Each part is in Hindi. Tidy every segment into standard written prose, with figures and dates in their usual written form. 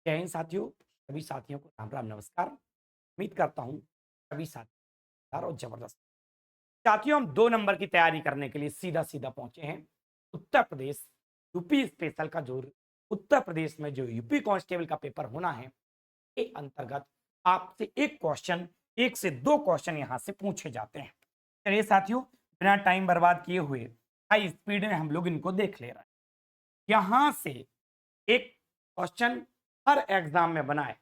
जय हिंद साथियों। सभी साथियों को राम राम नमस्कार। उम्मीद करता हूँ सभी साथी और जबरदस्त साथियों, हम 2 नंबर की तैयारी करने के लिए सीधा सीधा पहुंचे हैं उत्तर प्रदेश यूपी स्पेशल का। जो उत्तर प्रदेश में जो यूपी कांस्टेबल का पेपर होना है, के अंतर्गत आपसे एक क्वेश्चन, एक से दो क्वेश्चन यहां से पूछे जाते हैं। चलिए साथियों, बिना टाइम बर्बाद किए हुए हाई स्पीड में हम लोग इनको देख ले रहे हैं। यहां से एक क्वेश्चन हर एग्जाम में बनाए,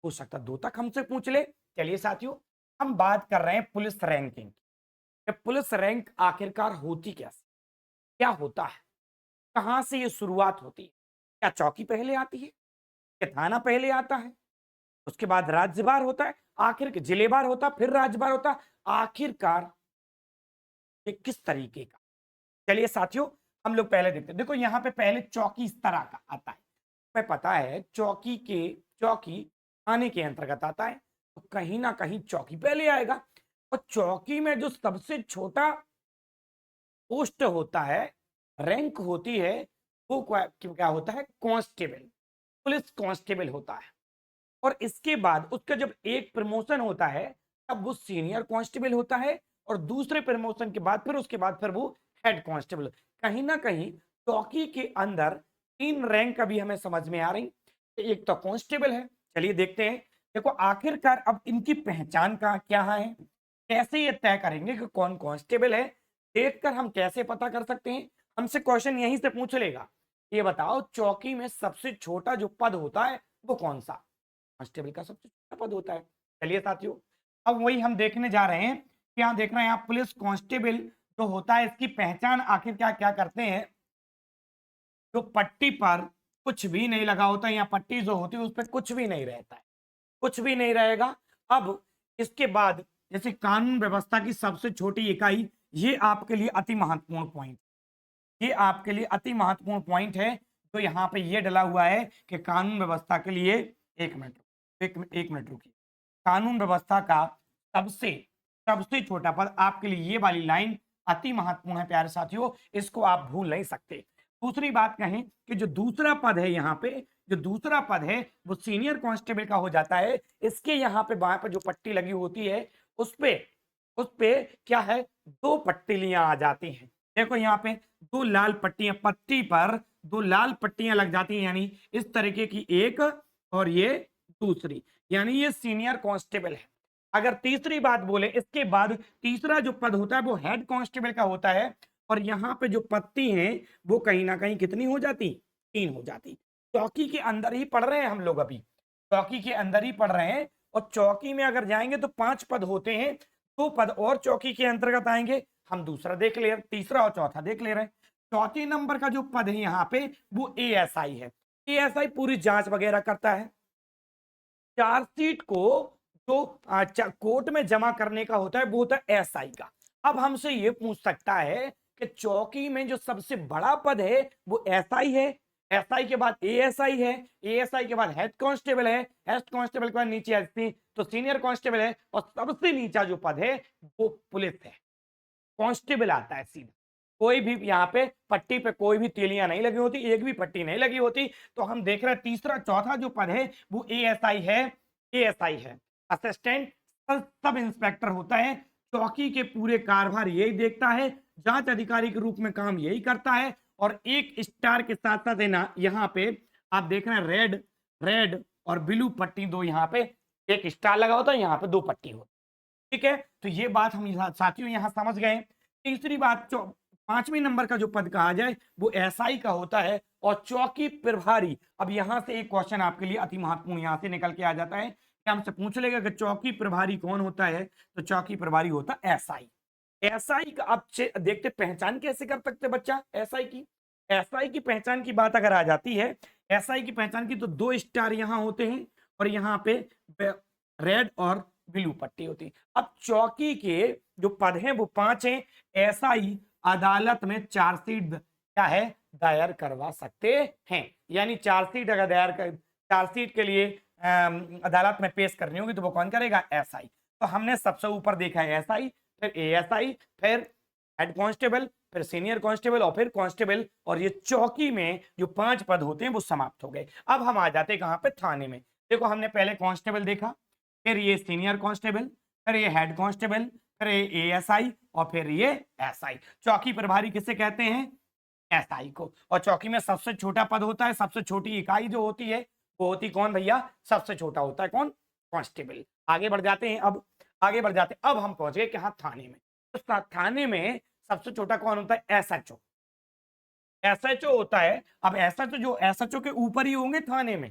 हो सकता 2 तक हमसे पूछ ले। चलिए साथियों, हम बात कर रहे हैं पुलिस रैंकिंग की। पुलिस रैंक आखिरकार होती कैसे, क्या होता है, कहां से ये शुरुआत होती है? क्या चौकी पहले आती है, क्या थाना पहले आता है, उसके बाद राज्यभार होता है, आखिर जिलेवार होता है, फिर राज्यभार होता है? आखिरकार ये किस तरीके का? चलिए साथियों, हम लोग पहले देखते हैं। देखो यहाँ पे पहले चौकी इस तरह का आता है। हमें पता है चौकी थाने के अंतर्गत आता है, तो कहीं ना कहीं चौकी पहले आएगा। और चौकी में जो सबसे छोटा पोस्ट होता है, रैंक होती है, वो क्या होता है? कांस्टेबल, पुलिस कांस्टेबल होता है। और इसके बाद उसका जब एक प्रमोशन होता है, तब वो सीनियर कांस्टेबल होता है। और दूसरे प्रमोशन के बाद फिर वो हेड कांस्टेबल। कहीं ना कहीं चौकी के अंदर 3 रैंक अभी हमें समझ में आ रही। एक तो कांस्टेबल है। चलिए देखते हैं। देखो आखिरकार अब इनकी पहचान का क्या है, कैसे ये तय करेंगे कि कौन कांस्टेबल है? देखकर हम कैसे पता कर सकते हैं? हमसे क्वेश्चन यहीं से पूछ लेगा, ये बताओ चौकी में सबसे छोटा जो पद होता है वो कौन सा? कांस्टेबल का सबसे छोटा पद होता है। चलिए साथियों, अब वही हम देखने जा रहे हैं कि यहाँ देख रहे हैं आप, पुलिस कांस्टेबल जो होता है इसकी पहचान आखिर क्या क्या करते हैं। जो पट्टी पर कुछ भी नहीं लगा होता, या पट्टी जो होती है उस पर कुछ भी नहीं रहता है, कुछ भी नहीं रहेगा। अब इसके बाद जैसे कानून व्यवस्था की सबसे छोटी इकाई, ये आपके लिए अति महत्वपूर्ण पॉइंट, ये आपके लिए अति महत्वपूर्ण पॉइंट है। तो यहाँ पे ये डला हुआ है कि कानून व्यवस्था के लिए, एक मिनट, एक मिनट रुकिए। कानून व्यवस्था का सबसे सबसे छोटा पद आपके लिए, ये वाली लाइन अति महत्वपूर्ण है प्यारे साथियों, इसको आप भूल नहीं सकते। दूसरी बात कहें कि जो दूसरा पद है यहाँ पे, जो दूसरा पद है वो सीनियर कांस्टेबल का हो जाता है। इसके यहाँ पे बाएं पर जो पट्टी लगी होती है, उस पे क्या है, 2 पट्टियां आ जाती हैं। देखो यहाँ पे 2 लाल पट्टियां, पट्टी पर 2 लाल पट्टियां लग जाती हैं, यानी इस तरीके की एक और ये दूसरी, यानी ये सीनियर कांस्टेबल है। अगर तीसरी बात बोले, इसके बाद तीसरा जो पद होता है वो हेड कांस्टेबल का होता है। और यहाँ पे जो पत्ती हैं वो कहीं ना कहीं कितनी हो जाती? 3 हो जाती। चौकी के अंदर ही पढ़ रहे हैं हम लोग अभी, चौकी के अंदर ही पढ़ रहे हैं। और चौकी में अगर जाएंगे तो 5 पद होते हैं, 2 पद और चौकी के अंतर्गत आएंगे। हम दूसरा देख ले, तीसरा और चौथा देख ले रहे हैं। चौथे नंबर का जो पद है यहाँ पे वो एएसआई है। एएसआई पूरी जांच वगैरह करता है। चार्जशीट को जो कोर्ट में जमा करने का होता है वो होता है एसआई का। अब हमसे ये पूछ सकता है कि चौकी में जो सबसे बड़ा पद है वो एसआई है, एसआई के बाद एएसआई है, एएसआई के बाद हेड कांस्टेबल है, हेड कांस्टेबल के बाद नीचे एसपी तो सीनियर कांस्टेबल है, और सबसे नीचा जो पद है वो पुलिस है। कांस्टेबल आता है सीधा। कोई भी यहाँ पे पट्टी पे कोई भी तीलियां नहीं लगी होती, एक भी पट्टी नहीं लगी होती। तो हम देख रहे हैं तीसरा चौथा जो पद है वो एएसआई है। एएसआई है, असिस्टेंट सब इंस्पेक्टर होता है। चौकी के पूरे कारभार यही देखता है, जांच अधिकारी के रूप में काम यही करता है। और एक स्टार के साथ साथ है ना, यहाँ पे आप देख रहे हैं रेड रेड और ब्लू पट्टी, दो यहाँ पे एक स्टार लगा होता है, यहाँ पे 2 पट्टी होती। ठीक है, तो ये बात हम साथियों यहां समझ गए। तीसरी बात, 5वें नंबर का जो पद कहा जाए वो एसआई का होता है। और चौकी प्रभारी, अब यहां से एक क्वेश्चन आपके लिए अति महत्वपूर्ण यहां से निकल के आ जाता है कि हमसे पूछ लेगा कि चौकी प्रभारी कौन होता है, तो चौकी प्रभारी होता है एसआई। एसआई का अब देखते पहचान कैसे कर सकते बच्चा एसआई की। एसआई की पहचान की बात अगर आ जाती है, एसआई की पहचान की, तो 2 स्टार यहां होते हैं और यहाँ पे रेड और ब्लू पट्टी होती है। अब चौकी के जो पद हैं वो 5 हैं। एसआई अदालत में चार्जशीट क्या है, दायर करवा सकते हैं। यानी चार्जशीट अगर चार्जशीट के लिए अदालत में पेश करनी होगी तो वो कौन करेगा? एसआई। तो हमने सबसे ऊपर देखा है एसआई, फिर एएसआई, फिर हेड कांस्टेबल, फिर सीनियर कांस्टेबल और फिर कांस्टेबल, और ये चौकी में जो 5 पद होते हैं वो समाप्त हो गए। अब हम आ जाते हैं कहां पे, थाने में। देखो हमने पहले कांस्टेबल देखा, फिर ये सीनियर कांस्टेबल, फिर ये हेड कांस्टेबल, फिर ये एएसआई और फिर ये एसआई। चौकी प्रभारी किसे कहते हैं, एसआई को। और चौकी में सबसे छोटा पद होता है, सबसे छोटी इकाई जो होती है वो होती कौन भैया, सबसे छोटा होता है कौन, कांस्टेबल। आगे बढ़ जाते हैं, अब आगे बढ़ जाते हैं, अब हम पहुंच गए कहां, थाने में। तो थाने में सबसे छोटा कौन होता है, एसएचओ। एसएचओ होता है। अब एसएचओ जो एसएचओ के ऊपर ही होंगे थाने में।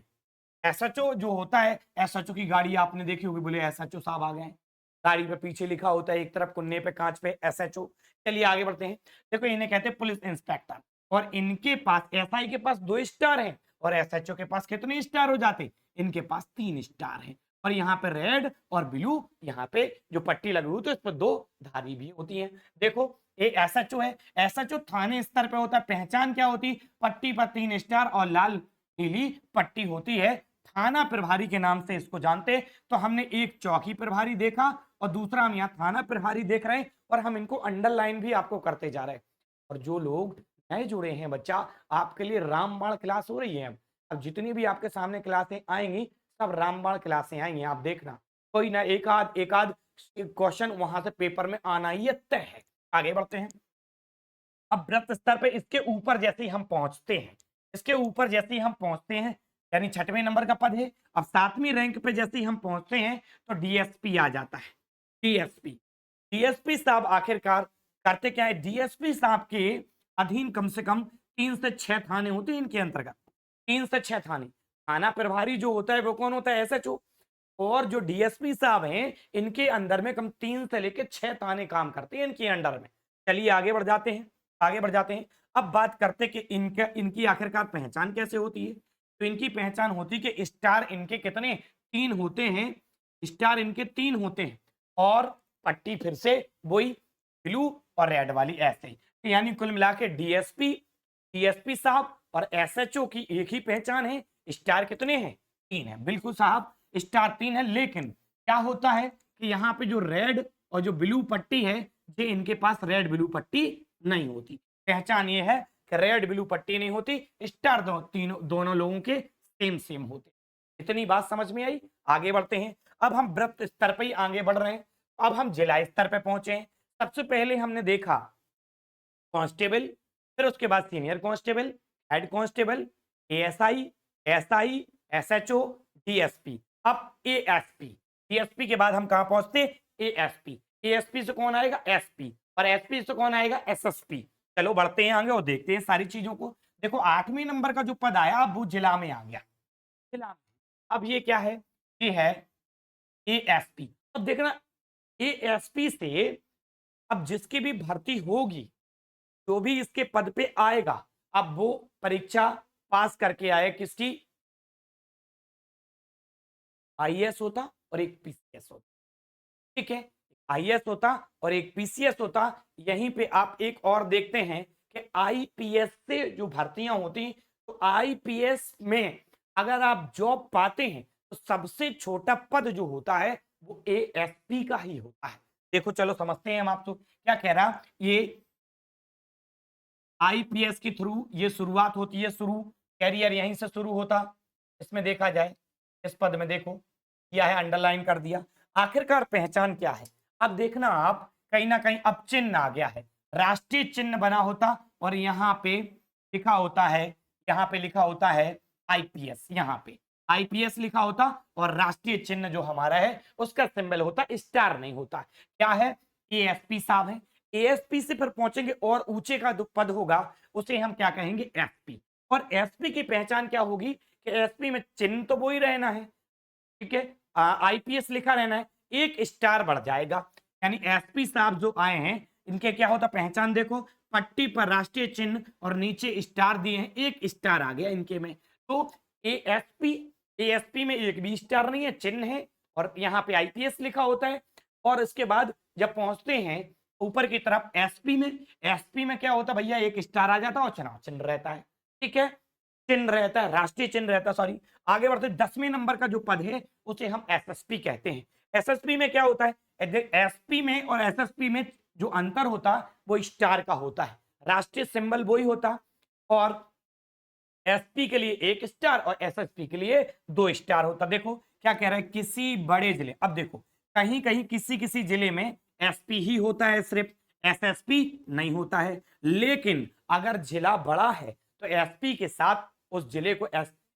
एसएचओ जो होता है, एसएचओ की गाड़ी आपने देखी होगी, बोले एसएचओ साहब आ गए। गाड़ी पे पीछे लिखा होता है एक तरफ कुन्ने पे कांच पे एसएचओ। चलिए आगे बढ़ते हैं। देखो इन्हें कहते हैं पुलिस इंस्पेक्टर, और इनके पास, एसआई के पास 2 स्टार हैं और एसएचओ के पास कितने स्टार हो जाते, इनके पास 3 स्टार हैं। और यहाँ पे रेड और ब्लू, यहाँ पे जो पट्टी लगी हुई तो इस पर 2 धारी भी होती हैं। देखो ये एसएचओ है, एसएचओ थाने स्तर पे होता है। पहचान क्या होती, पट्टी पर 3 स्टार और लाल नीली पट्टी होती है। थाना प्रभारी के नाम से इसको जानते। तो हमने एक चौकी प्रभारी देखा और दूसरा हम यहाँ थाना प्रभारी देख रहे हैं, और हम इनको अंडरलाइन भी आपको करते जा रहे हैं। और जो लोग नए जुड़े हैं बच्चा, आपके लिए रामबाण क्लास हो रही है। अब जितनी भी आपके सामने क्लासें आएंगी सब रामबाण क्लासें आएंगी, आप देखना। कोई ना एक आध क्वेश्चन वहां से पेपर में आना ही तय है। आगे बढ़ते हैं। अब व्रत स्तर पे इसके ऊपर जैसे ही हम पहुंचते हैं, इसके ऊपर जैसे ही हम पहुंचते हैं, यानी 6वें नंबर का पद है। अब 7वीं रैंक पे जैसे ही हम पहुंचते हैं तो डीएसपी आ जाता है। डीएसपी, डीएसपी साहब आखिरकार करते क्या है, डीएसपी साहब के अधीन कम से कम 3 से 6 थाने होते हैं इनके अंतर्गत। 3 से 6 थाने। थाना प्रभारी जो होता है वो कौन होता है, एसएचओ। और जो डीएसपी साहब हैं इनके अंदर में कम 3 से लेकर 6 थाने काम करते हैं इनके अंडर में। चलिए आगे बढ़ जाते हैं, आगे बढ़ जाते हैं। अब बात करते कि इनकी आखिरकार पहचान कैसे होती है। तो इनकी पहचान होती है कि स्टार इनके कितने, 3 होते हैं। स्टार इनके 3 होते हैं और पट्टी फिर से वही ब्लू और रेड वाली ऐसे ही। तो यानी कुल मिला के डीएसपी साहब और एसएचओ की एक ही पहचान है। स्टार कितने हैं, 3 है। बिल्कुल साहब, स्टार 3 है। लेकिन क्या होता है कि यहाँ पे जो रेड और जो ब्लू पट्टी है, ये इनके पास रेड ब्लू पट्टी नहीं होती। पहचान ये है कि रेड ब्लू पट्टी नहीं होती, स्टार दोनों लोगों के सेम होते। इतनी बात समझ में आई। आगे बढ़ते हैं। अब हम वृत्त स्तर पर ही आगे बढ़ रहे हैं। अब हम जिला स्तर पर पहुंचे हैं। सबसे पहले हमने देखा कांस्टेबल, फिर उसके बाद senior constable, head constable, ASI, SI, SHO, DSP. अब एएसपी, डीएसपी के बाद हम कहां पहुंचते, एएसपी। एएसपी से कौन आएगा, एसपी, और एसपी से कौन आएगा, एसएसपी। चलो बढ़ते हैं आगे और देखते हैं सारी चीजों को। देखो 8वें नंबर का जो पद आया अब वो जिला में आ गया, जिला में। अब ये क्या है, ये है एएसपी। अब देखना एएसपी से अब जिसकी भी भर्ती होगी, जो भी इसके पद पे आएगा, अब वो परीक्षा पास करके आए, किसकी, आईएएस होता और एक पीसीएस होता। ठीक है, आईएएस होता और एक पीसीएस होता। यहीं पे आप एक और देखते हैं कि आईपीएस से जो भर्तियां होती, तो आईपीएस में अगर आप जॉब पाते हैं तो सबसे छोटा पद जो होता है वो एएसपी का ही होता है। देखो चलो समझते हैं हम। आपको क्या कह रहा, ये आईपीएस के थ्रू ये शुरुआत होती है, शुरू कैरियर यहीं से शुरू होता। इसमें देखा जाए, इस पद में देखो किया है, अंडरलाइन कर दिया। आखिरकार पहचान क्या है, अब देखना आप कहीं ना कहीं अब चिन्ह आ गया है, राष्ट्रीय चिन्ह बना होता और यहाँ पे लिखा होता है, यहाँ पे लिखा होता है आईपीएस। यहाँ पे आईपीएस लिखा होता और राष्ट्रीय चिन्ह जो हमारा है उसका सिंबल होता, स्टार नहीं होता। क्या है, एएसपी साहब है। एएसपी से फिर पहुंचेंगे और ऊंचे का जो पद होगा उसे हम क्या कहेंगे, एसपी। और एसपी की पहचान क्या होगी कि एसपी में चिन्ह तो वो ही रहना है, ठीक है, आईपीएस लिखा रहना है, एक स्टार बढ़ जाएगा। यानी एसपी साहब जो आए हैं इनके क्या होता, पहचान देखो, पट्टी पर राष्ट्रीय चिन्ह और नीचे स्टार दिए हैं, एक स्टार आ गया इनके में। तो एएसपी में एक भी स्टार नहीं है, चिन्ह है, और यहाँ पे आईपीएस लिखा होता है। और इसके बाद जब पहुंचते हैं ऊपर की तरफ एसपी में, एसपी में क्या होता भैया, एक स्टार आ जाता और चुनाव चिन्ह रहता है। ठीक है, चिन्ह रहता है, राष्ट्रीय चिन्ह रहता है, सॉरी। आगे बढ़ते 10वें नंबर का जो पद है उसे हम एसएसपी कहते हैं। एसएसपी में क्या होता है, एसपी में और एसएसपी में जो अंतर होता है वो स्टार का होता है, राष्ट्रीय सिंबल वही होता, और एसपी के लिए 1 स्टार और एसएसपी के लिए 2 स्टार होता। देखो क्या कह रहा है, किसी बड़े जिले, अब देखो कहीं कहीं किसी किसी जिले में एसपी ही होता है, सिर्फ एसएसपी नहीं होता है, लेकिन अगर जिला बड़ा है तो एसपी के साथ उस जिले को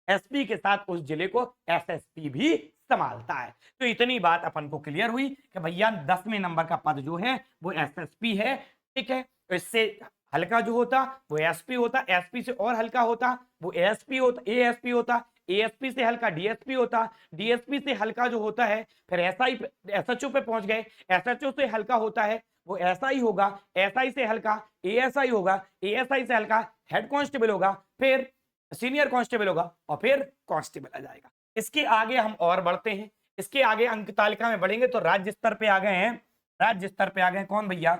एसपी के साथ उस जिले को एसएसपी भी संभालता है। तो इतनी बात अपन को क्लियर हुई कि भैया 10वें नंबर का पद जो है वो एसएसपी है। ठीक है, तो इससे हल्का जो होता वो एसपी होता, एसपी से और हल्का होता वो एएसपी होता, एएसपी होता, एएसपी से हल्का डीएसपी होता, डीएसपी से हल्का जो होता है फिर एसआई एसएचओ पे पहुंच गए, एसएचओ से हल्का होता है वो एसआई होगा, एसआई से हल्का एएसआई होगा, एएसआई से हल्का हेड कांस्टेबल होगा, फिर सीनियर कांस्टेबल होगा और फिर कांस्टेबल आ जाएगा। इसके आगे हम और बढ़ते हैं, इसके आगे अंक तालिका में बढ़ेंगे तो राज्य स्तर पे आ गए हैं, राज्य स्तर पे आ गए कौन भैया,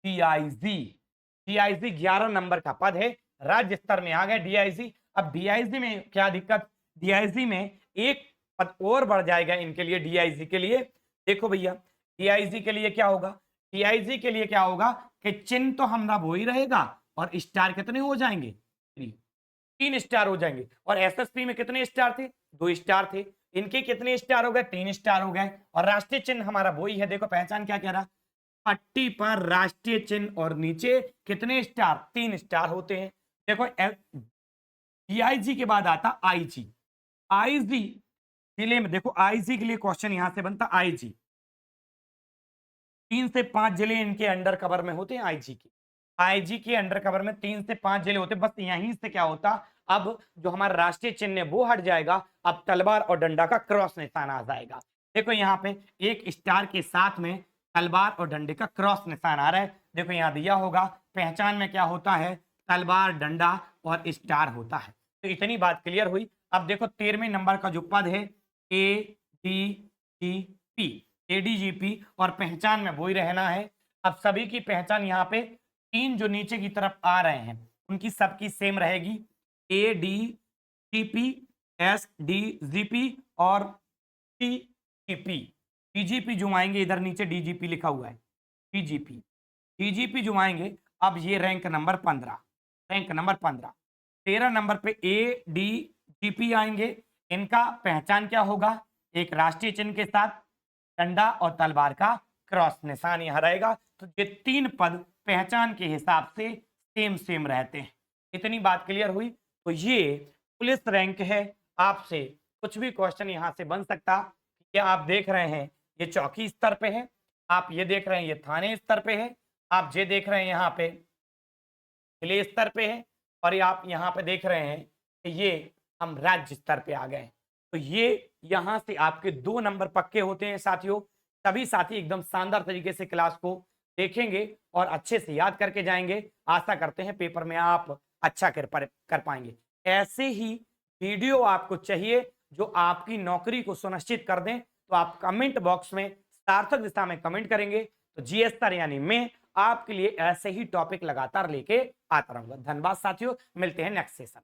डीआईजी। डीआईजी 11 नंबर का पद है, राज्य स्तर में आ गए डीआईजी। अब डीआईजी में क्या दिक्कत, डीआईजी में एक पद और बढ़ जाएगा इनके लिए, डीआईजी के लिए। देखो भैया डीआईजी के लिए क्या होगा, डीआईजी के लिए क्या होगा कि चिन्ह तो हमारा वो ही रहेगा और स्टार कितने हो जाएंगे, 3 स्टार हो जाएंगे। और एसएसपी में कितने स्टार थे, 2 स्टार थे, इनके कितने स्टार हो गए, 3 स्टार हो गए। और राष्ट्रीय चिन्ह हमारा वही है, देखो पहचान क्या कह रहा, पट्टी पर राष्ट्रीय चिन्ह और नीचे कितने स्टार, 3 स्टार होते हैं। देखो डीआईजी के बाद आता आईजी। आईजी जिले में देखो आईजी के लिए क्वेश्चन यहां से बनता, आईजी 3 से 5 जिले इनके अंडर कवर में होते हैं। आईजी के, आईजी के अंडर कवर में 3 से 5 जिले होते हैं। बस यहीं से क्या होता, अब जो हमारा राष्ट्रीय चिन्ह है वो हट जाएगा, अब तलवार और डंडा का क्रॉस निशान आ जाएगा। देखो यहाँ पे 1 स्टार के साथ में तलवार और डंडे का क्रॉस निशान आ रहा है। देखो यहाँ दिया होगा पहचान में क्या होता है, तलवार डंडा और स्टार होता है। तो इतनी बात क्लियर हुई। अब देखो 13वें नंबर का जो पद है एडीजीपी, एडीजीपी और पहचान में वही रहना है। अब सभी की पहचान यहाँ पे 3 जो नीचे की तरफ आ रहे हैं उनकी सबकी सेम रहेगी, एडीजीपी, एसडीजीपी और टीजीपी। डीजीपी जो आएंगे इधर नीचे डीजीपी लिखा हुआ है, डीजीपी, डीजीपी जो आएंगे। अब ये rank number 15, rank number 15। 13 number पे एडीजीपी आएंगे, इनका पहचान क्या होगा, एक राष्ट्रीय चिन्ह के साथ डंडा और तलवार का क्रॉस निशान यहाँ रहेगा। तो ये 3 पद पहचान के हिसाब से सेम सेम रहते हैं। इतनी बात क्लियर हुई। तो ये पुलिस रैंक है, आपसे कुछ भी क्वेश्चन यहाँ से बन सकता। ये आप देख रहे हैं ये चौकी स्तर पे है, आप ये देख रहे हैं ये थाने स्तर पे है, आप ये देख रहे हैं यहाँ पे जिले स्तर पे है, और ये आप यहाँ पे देख रहे हैं कि ये हम राज्य स्तर पे आ गए। तो ये यहाँ से आपके 2 नंबर पक्के होते हैं साथियों। सभी साथी एकदम शानदार तरीके से क्लास को देखेंगे और अच्छे से याद करके जाएंगे। आशा करते हैं पेपर में आप अच्छा कर पाएंगे। ऐसे ही वीडियो आपको चाहिए जो आपकी नौकरी को सुनिश्चित कर दें, तो आप कमेंट बॉक्स में सार्थक दिशा में कमेंट करेंगे तो जीएस सर यानी मैं आपके लिए ऐसे ही टॉपिक लगातार लेके आता रहूंगा। धन्यवाद साथियों, मिलते हैं नेक्स्ट सेशन।